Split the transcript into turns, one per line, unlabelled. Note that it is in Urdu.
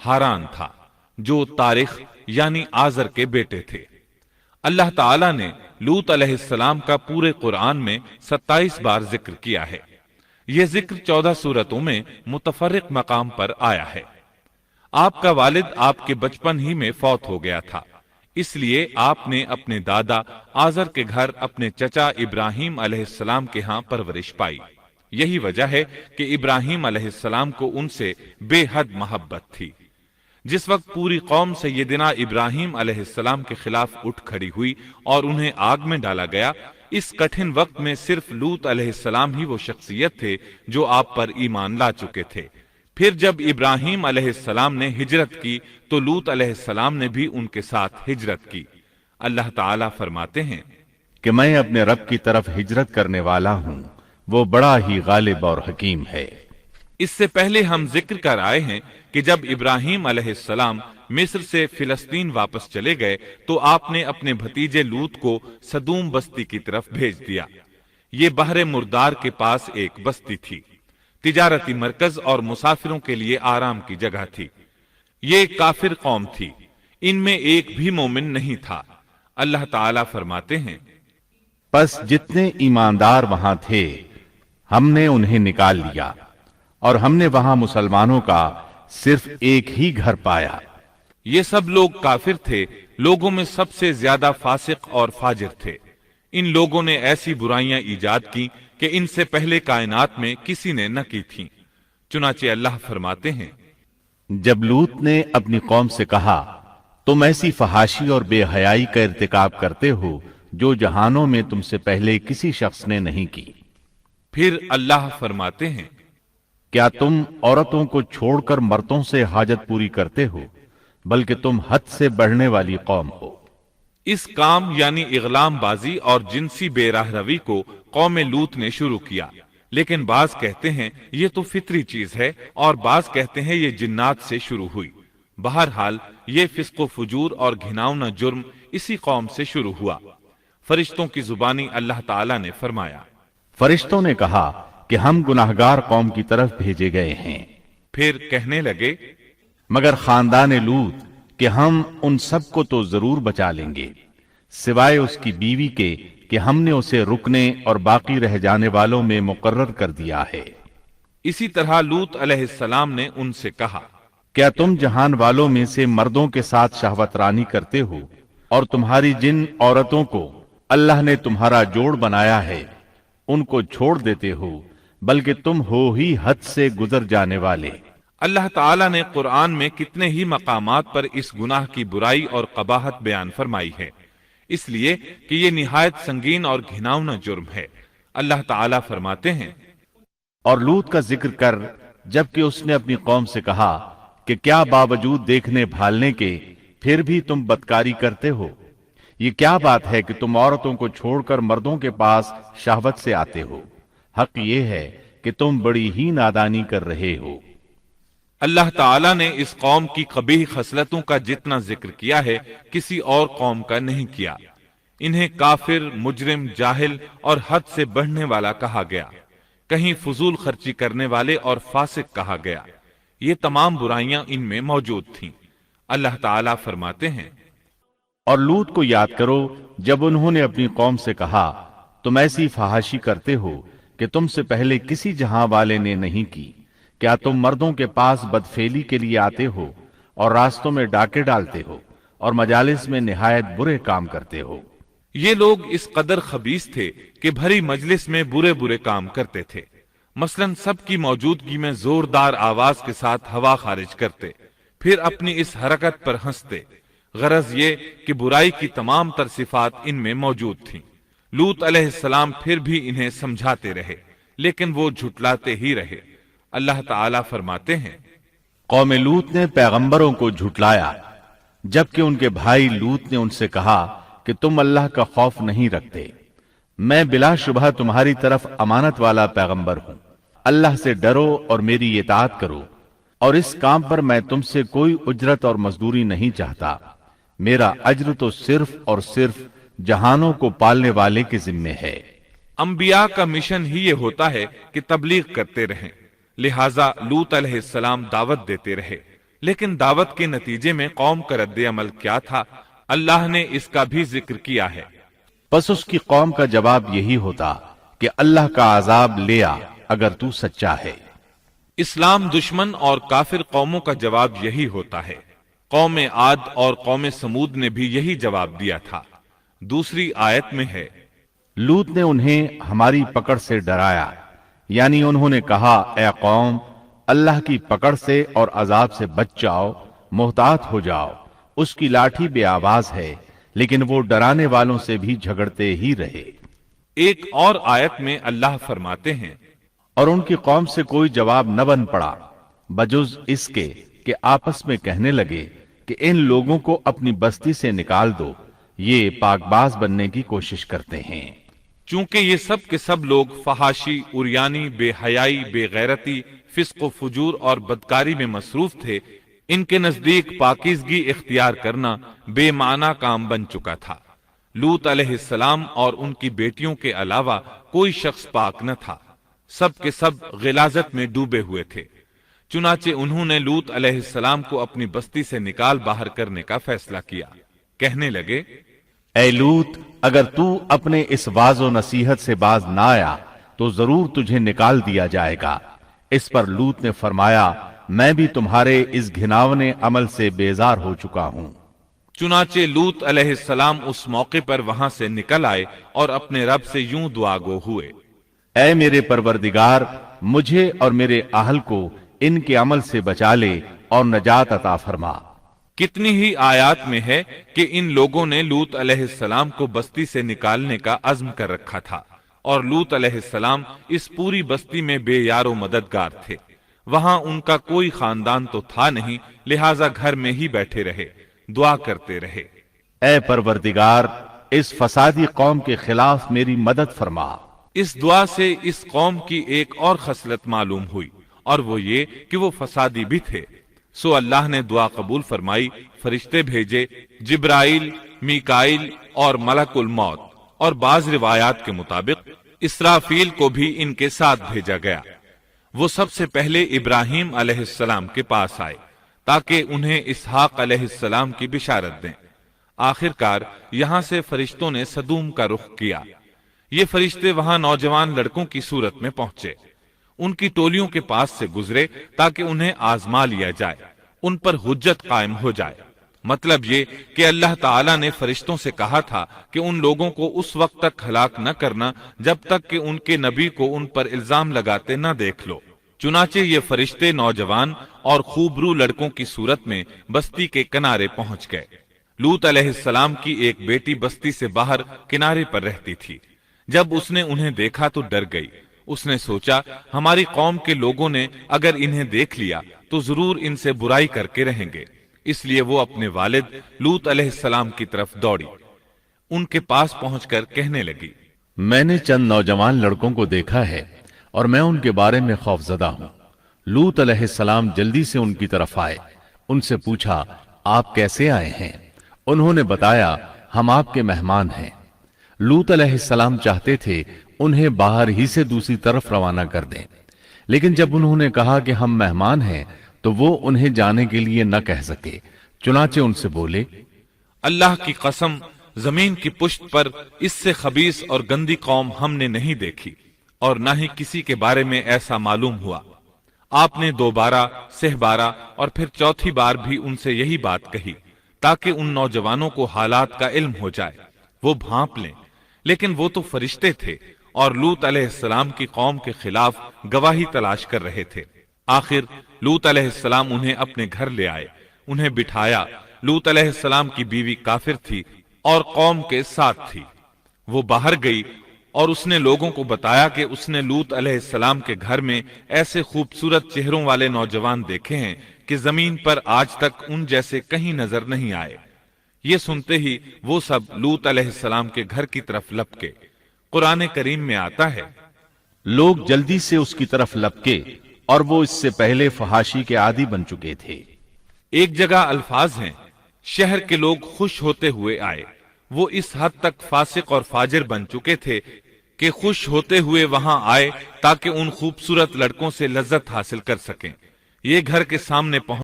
ہاران تھا جو تاریخ یعنی آزر کے بیٹے تھے۔ اللہ تعالیٰ نے لوط علیہ السلام کا پورے قرآن میں 27 بار ذکر کیا ہے۔ یہ ذکر 14 سورتوں میں متفرق مقام پر آیا ہے۔ آپ کا والد آپ کے بچپن ہی میں فوت ہو گیا تھا، اس لیے آپ نے اپنے دادا آزر کے گھر اپنے چچا ابراہیم علیہ السلام کے ہاں پرورش پائی۔ یہی وجہ ہے کہ ابراہیم علیہ السلام کو ان سے بے حد محبت تھی۔ جس وقت پوری قوم سیدنا ابراہیم علیہ السلام کے خلاف اٹھ کھڑی ہوئی اور انہیں آگ میں ڈالا گیا، اس کٹھن وقت میں صرف لوط علیہ السلام ہی وہ شخصیت تھے جو آپ پر ایمان لا چکے تھے۔ پھر جب ابراہیم علیہ السلام نے ہجرت کی تو لوط علیہ السلام نے بھی ان کے ساتھ ہجرت کی۔ اللہ تعالیٰ فرماتے ہیں
کہ میں اپنے رب کی طرف ہجرت کرنے والا ہوں، وہ بڑا ہی غالب اور حکیم ہے۔
اس سے پہلے ہم ذکر کر آئے ہیں کہ جب ابراہیم علیہ السلام مصر سے فلسطین واپس چلے گئے تو آپ نے اپنے بھتیجے لوط کو سدوم بستی کی طرف بھیج دیا۔ یہ بحر مردار کے پاس ایک بستی تھی، تجارتی مرکز اور مسافروں کے لیے آرام کی جگہ تھی۔ یہ ایک کافر قوم تھی، ان میں ایک بھی مومن نہیں تھا۔ اللہ تعالیٰ فرماتے ہیں
پس جتنے ایماندار وہاں تھے ہم نے انہیں نکال لیا، اور ہم نے وہاں مسلمانوں کا صرف ایک ہی گھر پایا۔
یہ سب لوگ کافر تھے، لوگوں میں سب سے زیادہ فاسق اور فاجر تھے۔ ان لوگوں نے ایسی برائیاں ایجاد کی کہ ان سے پہلے کائنات میں کسی نے نہ کی تھیں۔ چنانچہ اللہ فرماتے ہیں
جب لوط نے اپنی قوم سے کہا تم ایسی فحاشی اور بے حیائی کا ارتکاب کرتے ہو جو جہانوں میں تم سے پہلے کسی شخص نے نہیں کی۔
پھر اللہ فرماتے ہیں
کیا تم عورتوں کو چھوڑ کر مردوں سے حاجت پوری کرتے ہو، بلکہ تم حد سے بڑھنے والی قوم ہو۔
اس کام یعنی اغلام بازی اور جنسی بے راہ روی کو قوم لوط نے شروع کیا، لیکن بعض کہتے ہیں یہ تو فطری چیز ہے اور بعض کہتے ہیں یہ جنات سے شروع ہوئی۔ بہرحال یہ فسق و فجور اور گھناؤنا جرم اسی قوم سے شروع ہوا۔ فرشتوں کی زبانی اللہ تعالیٰ نے فرمایا
فرشتوں نے کہا کہ ہم گناہگار قوم کی طرف بھیجے گئے ہیں۔
پھر کہنے لگے
مگر خاندان لوط کہ ہم ان سب کو تو ضرور بچا لیں گے، سوائے اس کی بیوی کے کہ ہم نے اسے رکنے اور باقی رہ جانے والوں میں مقرر کر دیا ہے۔
اسی طرح لوط علیہ السلام نے ان سے کہا
کیا تم جہان والوں میں سے مردوں کے ساتھ شہوت رانی کرتے ہو، اور تمہاری جن عورتوں کو اللہ نے تمہارا جوڑ بنایا ہے ان کو چھوڑ دیتے ہو، بلکہ تم ہو ہی حد سے گزر جانے والے۔
اللہ تعالیٰ نے قرآن میں کتنے ہی مقامات پر اس گناہ کی برائی اور قباحت بیان فرمائی ہے، اس لیے کہ یہ نہایت سنگین اور گھناؤنا جرم ہے۔ اللہ تعالیٰ فرماتے ہیں
اور لوط کا ذکر کر جبکہ اس نے اپنی قوم سے کہا کہ کیا باوجود دیکھنے بھالنے کے پھر بھی تم بدکاری کرتے ہو؟ یہ کیا بات ہے کہ تم عورتوں کو چھوڑ کر مردوں کے پاس شہوت سے آتے ہو؟ حق یہ ہے کہ تم بڑی ہی نادانی کر رہے ہو۔
اللہ تعالیٰ نے اس قوم کی قبیح خصلتوں کا جتنا ذکر کیا ہے کسی اور قوم کا نہیں کیا۔ انہیں کافر، مجرم، جاہل اور حد سے بڑھنے والا کہا گیا، کہیں فضول خرچی کرنے والے اور فاسق کہا گیا۔ یہ تمام برائیاں ان میں موجود تھیں۔ اللہ تعالیٰ فرماتے ہیں
اور لوط کو یاد کرو جب انہوں نے اپنی قوم سے کہا تم ایسی فحاشی کرتے ہو کہ تم سے پہلے کسی جہاں والے نے نہیں کی۔ کیا تم مردوں کے پاس بدفعلی کے لیے آتے ہو اور راستوں میں ڈاکے ڈالتے ہو اور مجالس میں نہایت برے کام کرتے ہو؟
یہ لوگ اس قدر خبیث تھے کہ بھری مجلس میں برے برے کام کرتے تھے۔ مثلا سب کی موجودگی میں زوردار آواز کے ساتھ ہوا خارج کرتے، پھر اپنی اس حرکت پر ہنستے۔ غرض یہ کہ برائی کی تمام تر صفات ان میں موجود تھیں۔ لوط علیہ السلام پھر بھی انہیں سمجھاتے رہے، لیکن وہ جھٹلاتے ہی رہے۔ اللہ تعالیٰ فرماتے ہیں
قوم لوط نے پیغمبروں کو جھٹلایا، جبکہ ان کے بھائی لوط نے ان سے کہا کہ تم اللہ کا خوف نہیں رکھتے۔ میں بلا شبہ تمہاری طرف امانت والا پیغمبر ہوں۔ اللہ سے ڈرو اور میری اطاعت کرو، اور اس کام پر میں تم سے کوئی اجرت اور مزدوری نہیں چاہتا۔ میرا اجر تو صرف اور صرف جہانوں کو پالنے والے کے ذمے ہے۔
انبیاء کا مشن ہی یہ ہوتا ہے کہ تبلیغ کرتے رہیں، لہٰذا لوط علیہ السلام دعوت دیتے رہے، لیکن دعوت کے نتیجے میں قوم کا رد عمل کیا تھا، اللہ نے اس کا بھی ذکر کیا ہے۔
پس اس کی قوم کا جواب یہی ہوتا کہ اللہ کا عذاب لے آ اگر تو سچا ہے۔
اسلام دشمن اور کافر قوموں کا جواب یہی ہوتا ہے۔ قوم عاد اور قوم سمود نے بھی یہی جواب دیا تھا۔ دوسری آیت میں ہے،
لوط نے انہیں ہماری پکڑ سے ڈرایا، یعنی انہوں نے کہا اے قوم، اللہ کی پکڑ سے اور عذاب سے بچ جاؤ، محتاط ہو جاؤ، اس کی لاٹھی بے آواز ہے، لیکن وہ ڈرانے والوں سے بھی جھگڑتے ہی رہے۔
ایک اور آیت میں اللہ فرماتے ہیں،
اور ان کی قوم سے کوئی جواب نہ بن پڑا بجز اس کے کہ آپس میں کہنے لگے کہ ان لوگوں کو اپنی بستی سے نکال دو، یہ پاک باز بننے کی کوشش کرتے ہیں۔
چونکہ یہ سب کے سب لوگ فحاشی، عریانی، بے حیائی، بے غیرتی، فسق و فجور اور بدکاری میں مصروف تھے، ان کے نزدیک پاکیزگی اختیار کرنا بے معنی کام بن چکا تھا۔ لوط علیہ السلام اور ان کی بیٹیوں کے علاوہ کوئی شخص پاک نہ تھا، سب کے سب غلاظت میں ڈوبے ہوئے تھے۔ چنانچہ انہوں نے لوط علیہ السلام کو اپنی بستی سے نکال باہر کرنے کا فیصلہ کیا۔ کہنے لگے،
اے لوط، اگر تو اپنے اس واز و نصیحت سے باز نہ آیا تو ضرور تجھے نکال دیا جائے گا۔ اس پر لوط نے فرمایا، میں بھی تمہارے اس گھناونے عمل سے بیزار ہو چکا ہوں۔
چنانچہ لوط علیہ السلام اس موقع پر وہاں سے نکل آئے اور اپنے رب سے یوں دعا گو ہوئے،
اے میرے پروردگار، مجھے اور میرے اہل کو ان کے عمل سے بچا لے اور نجات عطا فرما۔
کتنی ہی آیات میں ہے کہ ان لوگوں نے لوط علیہ السلام کو بستی سے نکالنے کا عزم کر رکھا تھا، اور لوط علیہ السلام اس پوری بستی میں بے یار و مددگار تھے۔ وہاں ان کا کوئی خاندان تو تھا نہیں، لہٰذا گھر میں ہی بیٹھے رہے، دعا کرتے رہے،
اے پروردگار، اس فسادی قوم کے خلاف میری مدد فرما۔
اس دعا سے اس قوم کی ایک اور خصلت معلوم ہوئی، اور وہ یہ کہ وہ فسادی بھی تھے۔ سو اللہ نے دعا قبول فرمائی، فرشتے بھیجے، جبرائیل، میکائیل اور ملک الموت، اور بعض روایات کے مطابق اسرافیل کو بھی ان کے ساتھ بھیجا گیا۔ وہ سب سے پہلے ابراہیم علیہ السلام کے پاس آئے تاکہ انہیں اسحاق علیہ السلام کی بشارت دیں۔ آخر کار یہاں سے فرشتوں نے سدوم کا رخ کیا۔ یہ فرشتے وہاں نوجوان لڑکوں کی صورت میں پہنچے، ان کی ٹولیوں کے پاس سے گزرے تاکہ انہیں آزما لیا جائے، ان پر حجت قائم ہو جائے۔ مطلب یہ کہ اللہ تعالیٰ نے فرشتوں سے کہا تھا کہ ان لوگوں کو اس وقت تک ہلاک نہ کرنا جب تک کہ ان کے نبی کو ان پر الزام لگاتے نہ دیکھ لو۔ چنانچہ یہ فرشتے نوجوان اور خوبرو لڑکوں کی صورت میں بستی کے کنارے پہنچ گئے۔ لوط علیہ السلام کی ایک بیٹی بستی سے باہر کنارے پر رہتی تھی۔ جب اس نے انہیں دیکھا تو ڈر گئی۔ اس نے سوچا، ہماری قوم کے لوگوں نے اگر انہیں دیکھ لیا تو ضرور ان سے برائی کر کے رہیں گے، اس لیے وہ اپنے والد لوط علیہ السلام کی طرف دوڑی، ان کے پاس پہنچ کر کہنے لگی،
میں نے چند نوجوان لڑکوں کو دیکھا ہے اور میں ان کے بارے میں خوف زدہ ہوں۔ لوط علیہ السلام جلدی سے ان کی طرف آئے، ان سے پوچھا، آپ کیسے آئے ہیں؟ انہوں نے بتایا، ہم آپ کے مہمان ہیں۔ لوط علیہ السلام چاہتے تھے انہیں باہر ہی سے دوسری طرف روانہ کر دیں، لیکن جب انہوں نے کہا کہ ہم مہمان ہیں تو وہ انہیں جانے کے لیے نہ کہہ سکے، چنانچہ ان سے بولے،
اللہ کی قسم، زمین کی پشت پر اس سے خبیث اور گندی قوم ہم نے نہیں دیکھی، اور نہ ہی کسی کے بارے میں ایسا معلوم ہوا۔ آپ نے دوبارہ، سہ بارہ اور پھر چوتھی بار بھی ان سے یہی بات کہی تاکہ ان نوجوانوں کو حالات کا علم ہو جائے، وہ بھانپ لیں، لیکن وہ تو فرشتے تھے اور لوط علیہ السلام کی قوم کے خلاف گواہی تلاش کر رہے تھے۔ آخر لوط علیہ السلام انہیں اپنے گھر لے آئے، انہیں بٹھایا۔ لوط علیہ السلام کی بیوی کافر تھی اور قوم کے ساتھ تھی۔ وہ باہر گئی اور اس نے لوگوں کو بتایا کہ اس نے لوط علیہ السلام کے گھر میں ایسے خوبصورت چہروں والے نوجوان دیکھے ہیں کہ زمین پر آج تک ان جیسے کہیں نظر نہیں آئے۔ یہ سنتے ہی وہ سب لوط علیہ السلام کے گھر کی طرف لپکے۔ قرآن کریم میں آتا ہے،
لوگ جلدی سے اس کی طرف لپکے اور وہ اس سے پہلے فحاشی کے عادی بن چکے تھے۔
ایک جگہ الفاظ ہیں، شہر کے لوگ خوش ہوتے ہوئے آئے۔ وہ اس حد تک فاسق اور فاجر بن چکے تھے کہ خوش ہوتے ہوئے وہاں آئے تاکہ ان خوبصورت لڑکوں سے لذت حاصل کر سکیں۔ یہ گھر کے سامنے پہنچ